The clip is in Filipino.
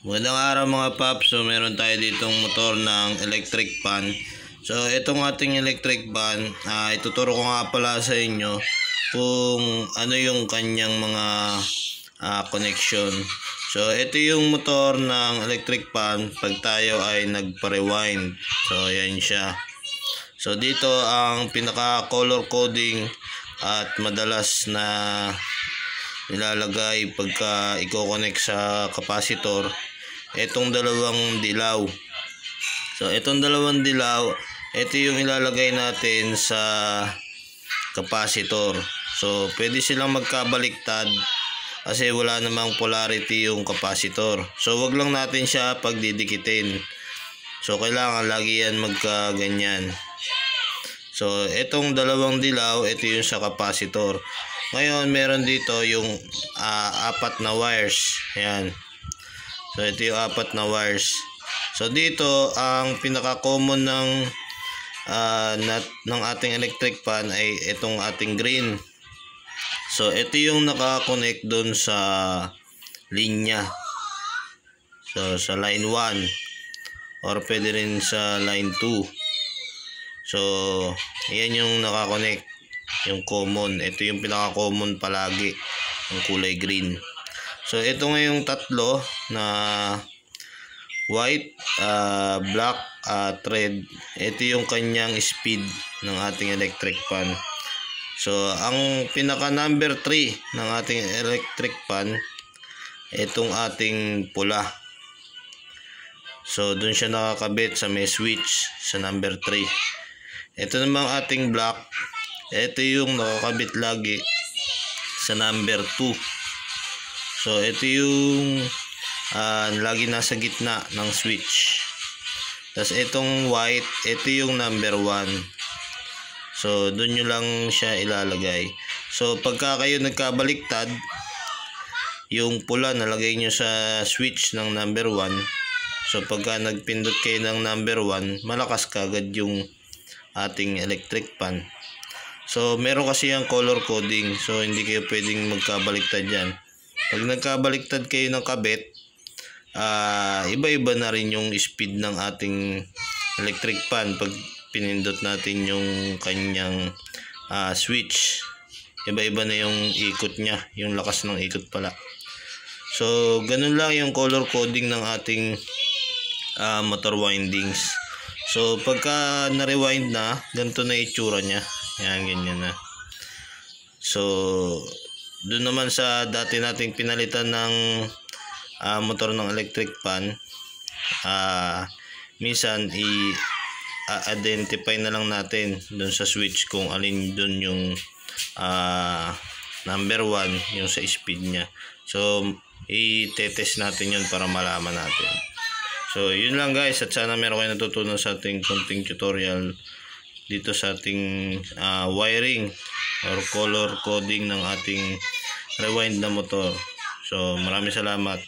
Magandang araw mga paps. So meron tayo ditong motor ng electric fan. So itong ating electric fan, ituturo ko nga pala sa inyo kung ano yung kanyang mga connection. So ito yung motor ng electric fan pag tayo ay nagpa-rewind. So yan siya. So dito ang pinaka color coding at madalas na nilalagay pagka i-connect sa capacitor, itong dalawang dilaw. So itong dalawang dilaw, ito yung ilalagay natin sa capacitor. So pwede silang magkabaliktad kasi wala namang polarity yung capacitor. So wag lang natin siya pagdidikitin. So kailangan lagi yan magkaganyan. So itong dalawang dilaw, ito yung sa capacitor. Ngayon meron dito yung apat na wires. Ayan. So ito yung apat na wires. So dito ang pinaka common ng nut ng ating electric fan ay itong ating green. So ito yung naka-connect doon sa linya. So sa line 1 or pwede rin sa line 2. So ayan yung naka-connect, yung common. Ito yung pinaka-common palagi, ang kulay green. So ito nga yung tatlo na white, black at red. Ito yung kanyang speed ng ating electric fan. So ang pinaka number 3 ng ating electric fan, itong ating pula. So dun siya nakakabit sa may switch sa number 3. Ito namang ating black, ito yung nakakabit lagi sa number 2. So ito yung lagi nasa gitna ng switch. Tapos itong white, ito yung number 1. So doon nyo lang siya ilalagay. So pagka kayo nagkabaliktad, yung pula nalagay nyo sa switch ng number 1. So pagka nagpindot kayo ng number 1, malakas kagad yung ating electric fan. So meron kasi yung color coding. So hindi kayo pwedeng magkabaliktad yan. Pag nagkabaliktad kayo ng kabit, iba-iba na rin yung speed ng ating electric fan pag pinindot natin yung kanyang switch. Iba-iba na yung ikot niya, yung lakas ng ikot pala. So ganun lang yung color coding ng ating motor windings. So pagka na-rewind na, ganito na itsura niya. Yan, ganyan na. So doon naman sa dati nating pinalitan ng motor ng electric fan, minsan i-identify na lang natin doon sa switch kung alin doon yung number 1, yung sa speed niya. So i-test natin yun para malaman natin. So yun lang guys, at sana meron kayo natutunan sa ating konting tutorial dito sa ating wiring or color coding ng ating rewind na motor. So maraming salamat.